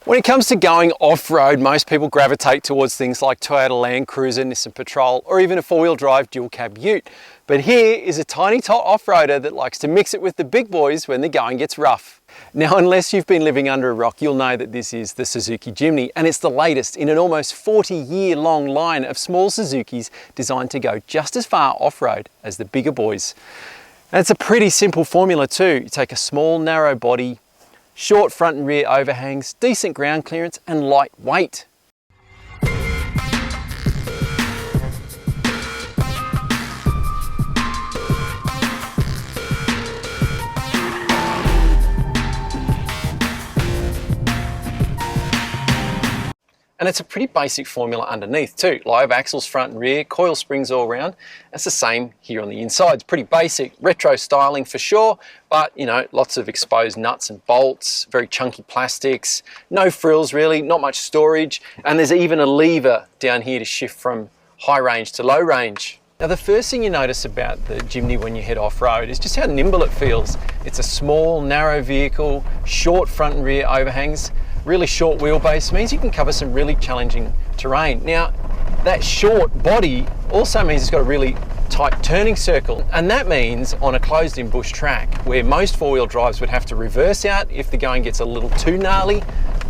When it comes to going off-road, most people gravitate towards things like Toyota Land Cruiser, Nissan Patrol, or even a four-wheel drive dual cab ute. But here is a tiny tot off-roader that likes to mix it with the big boys when the going gets rough. Now, unless you've been living under a rock, you'll know that this is the Suzuki Jimny, and it's the latest in an almost 40-year-long line of small Suzukis designed to go just as far off-road as the bigger boys. And it's a pretty simple formula too. You take a small, narrow body, short front and rear overhangs, decent ground clearance, and light weight. And it's a pretty basic formula underneath too. Live axles front and rear, coil springs all around. It's the same here on the inside. It's pretty basic, retro styling for sure, but you know, lots of exposed nuts and bolts, very chunky plastics, no frills really, not much storage, and there's even a lever down here to shift from high range to low range. Now the first thing you notice about the Jimny when you head off-road is just how nimble it feels. It's a small, narrow vehicle, short front and rear overhangs, really short wheelbase means you can cover some really challenging terrain. Now, that short body also means it's got a really tight turning circle, and that means on a closed-in bush track where most four-wheel drives would have to reverse out if the going gets a little too gnarly,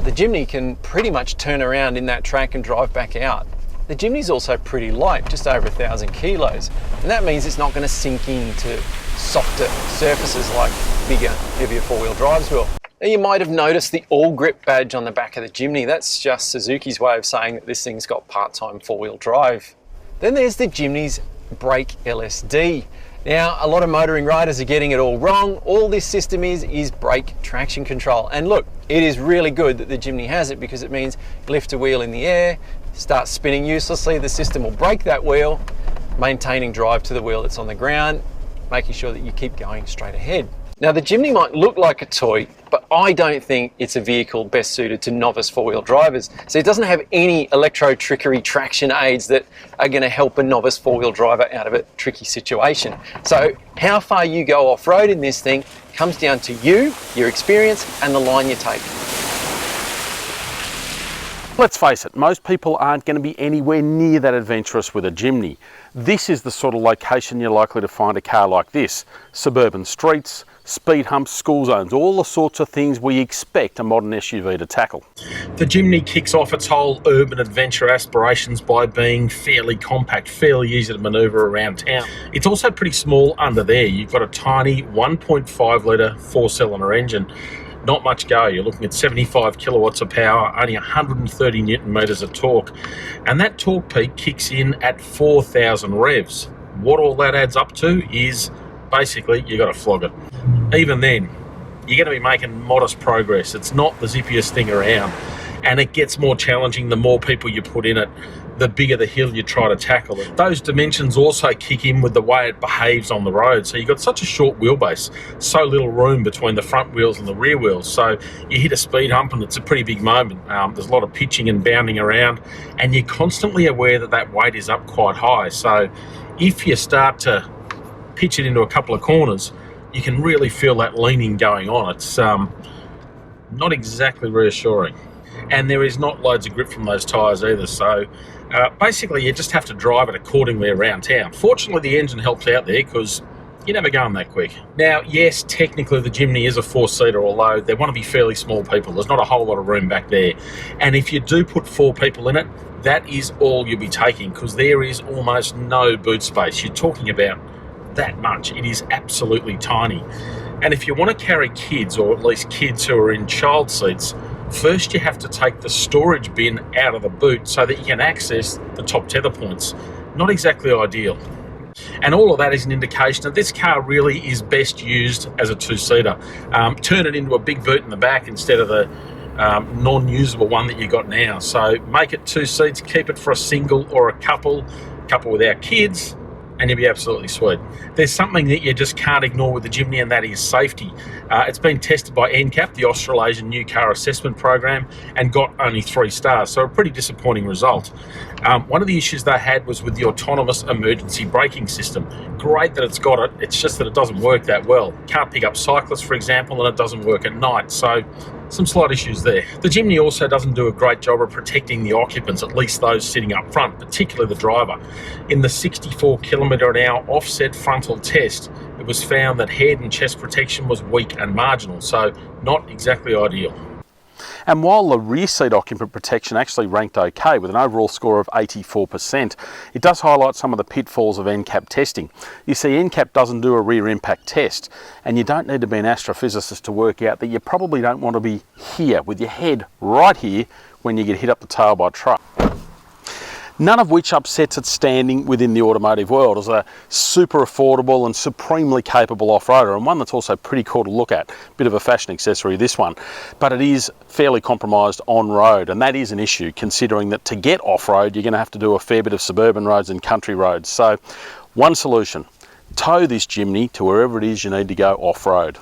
the Jimny can pretty much turn around in that track and drive back out. The Jimny's also pretty light, just over 1,000 kilos, and that means it's not going to sink into softer surfaces like bigger, heavier four-wheel drives will. Now you might have noticed the all grip badge on the back of the Jimny. That's just Suzuki's way of saying that this thing's got part-time four-wheel drive. Then there's the Jimny's brake LSD. Now a lot of motoring riders are getting it all wrong. All this system is brake traction control. And look, it is really good that the Jimny has it because it means you lift a wheel in the air, start spinning uselessly, the system will brake that wheel, maintaining drive to the wheel that's on the ground, making sure that you keep going straight ahead. Now the Jimny might look like a toy, but I don't think it's a vehicle best suited to novice four-wheel drivers. So it doesn't have any electro-trickery traction aids that are going to help a novice four-wheel driver out of a tricky situation. So how far you go off-road in this thing comes down to you, your experience, and the line you take. Let's face it, most people aren't going to be anywhere near that adventurous with a Jimny. This is the sort of location you're likely to find a car like this. Suburban streets, speed humps, school zones, all the sorts of things we expect a modern SUV to tackle. The Jimny kicks off its whole urban adventure aspirations by being fairly compact, fairly easy to manoeuvre around town. It's also pretty small under there. You've got a tiny 1.5 litre four-cylinder engine. Not much go. You're looking at 75 kilowatts of power, only 130 newton meters of torque, and that torque peak kicks in at 4,000 revs. What all that adds up to is basically you got to flog it. Even then, you're going to be making modest progress. It's not the zippiest thing around, and it gets more challenging the more people you put in it, the bigger the hill you try to tackle it. Those dimensions also kick in with the way it behaves on the road. So you've got such a short wheelbase, so little room between the front wheels and the rear wheels. So you hit a speed hump and it's a pretty big moment. There's a lot of pitching and bounding around, and you're constantly aware that that weight is up quite high. So if you start to pitch it into a couple of corners, you can really feel that leaning going on. It's not exactly reassuring. And there is not loads of grip from those tyres either. So basically you just have to drive it accordingly around town. Fortunately, the engine helps out there because you're never going that quick. Now, yes, technically the Jimny is a four-seater, although they want to be fairly small people. There's not a whole lot of room back there. And if you do put four people in it, that is all you'll be taking because there is almost no boot space. You're talking about that much. It is absolutely tiny. And if you want to carry kids, or at least kids who are in child seats, first you have to take the storage bin out of the boot so that you can access the top tether points. Not exactly ideal. And all of that is an indication that this car really is best used as a two-seater. Turn it into a big boot in the back instead of the non-usable one that you got now. So make it two seats, keep it for a single or a couple without kids, and you'll be absolutely sweet. There's something that you just can't ignore with the Jimny, and that is safety. It's been tested by NCAP, the Australasian New Car Assessment Program, and got only 3 stars, so a pretty disappointing result. One of the issues they had was with the autonomous emergency braking system. Great that it's got it, it's just that it doesn't work that well. Can't pick up cyclists, for example, and it doesn't work at night, so Some slight issues there. The Jimny also doesn't do a great job of protecting the occupants, at least those sitting up front, particularly the driver. In the 64 km/h offset frontal test, it was found that head and chest protection was weak and marginal, so not exactly ideal. And while the rear seat occupant protection actually ranked okay with an overall score of 84%, it does highlight some of the pitfalls of NCAP testing. You see, NCAP doesn't do a rear impact test, and you don't need to be an astrophysicist to work out that you probably don't want to be here with your head right here when you get hit up the tail by a truck. None of which upsets its standing within the automotive world as a super affordable and supremely capable off-roader, and one that's also pretty cool to look at. Bit of a fashion accessory, this one. But it is fairly compromised on-road, and that is an issue, considering that to get off-road, you're going to have to do a fair bit of suburban roads and country roads. So, one solution: tow this Jimny to wherever it is you need to go off-road.